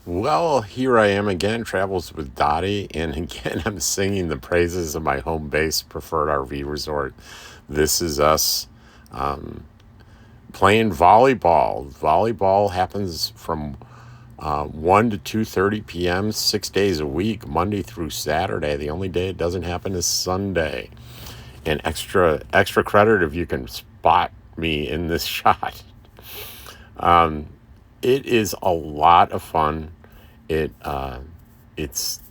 Well, here I am again, Travels with Dottie, and again, I'm singing the praises of my home base preferred RV resort. This is us playing volleyball. Volleyball happens from 1 to 2:30 p.m., 6 days a week, Monday through Saturday. The only day it doesn't happen is Sunday. And extra credit if you can spot me in this shot. It is a lot of fun. It it's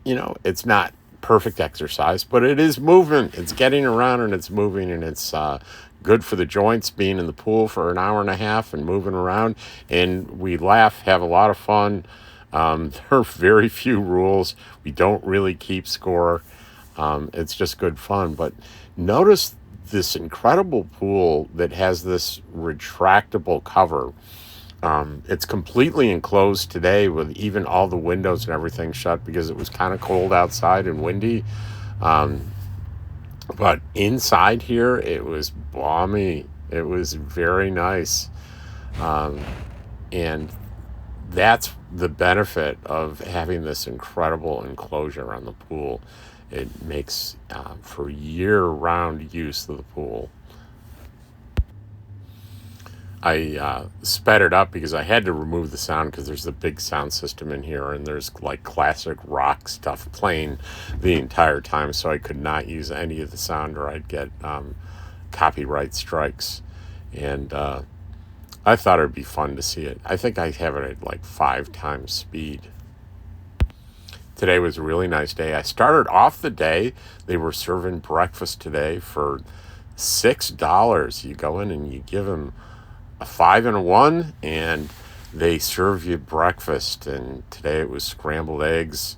it's not perfect exercise, but it is movement. It's getting around and it's moving, and it's good for the joints. Being in the pool for an hour and a half and moving around, and we laugh, have a lot of fun. There are very few rules. We don't really keep score. It's just good fun. But notice this incredible pool that has this retractable cover. It's completely enclosed today with even all the windows and everything shut because it was kind of cold outside and windy. But inside here, it was balmy. It was very nice. And that's the benefit of having this incredible enclosure on the pool. It makes for year-round use of the pool. I sped it up because I had to remove the sound because there's a big sound system in here and there's like classic rock stuff playing the entire time, so I could not use any of the sound or I'd get copyright strikes. And I thought it'd be fun to see it. I think I have it at like 5 times speed. Today was a really nice day. I started off the day, they were serving breakfast today for $6. You go in and you give them a 5 and a 1, and they serve you breakfast. And today it was scrambled eggs,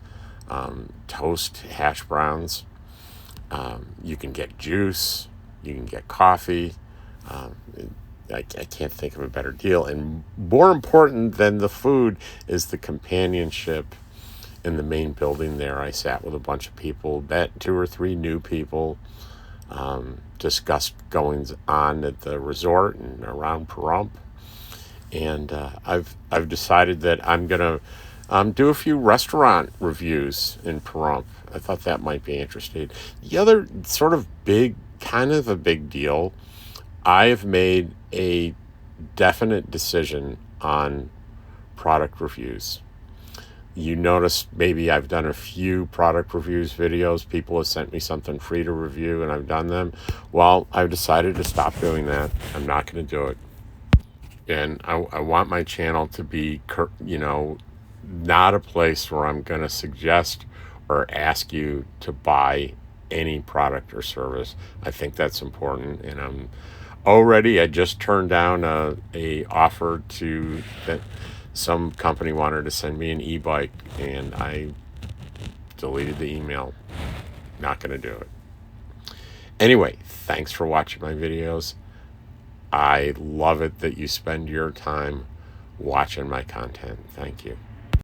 toast, hash browns. You can get juice, you can get coffee. I can't think of a better deal. And more important than the food is the companionship in the main building there. I sat with a bunch of people, met 2 or 3 new people, discussed goings on at the resort and around Pahrump. And I've decided that I'm gonna do a few restaurant reviews in Pahrump. I thought that might be interesting. The other sort of kind of a big deal, I've made a definite decision on product reviews. You notice maybe I've done a few product reviews videos. People have sent me something free to review and I've done them. Well, I've decided to stop doing that. I'm not going to do it. And I want my channel to be, not a place where I'm going to suggest or ask you to buy any product or service. I think that's important. And I just turned down a offer that some company wanted to send me an e-bike, and I deleted the email. Not going to do it. Anyway, thanks for watching my videos. I love it that you spend your time watching my content. Thank you.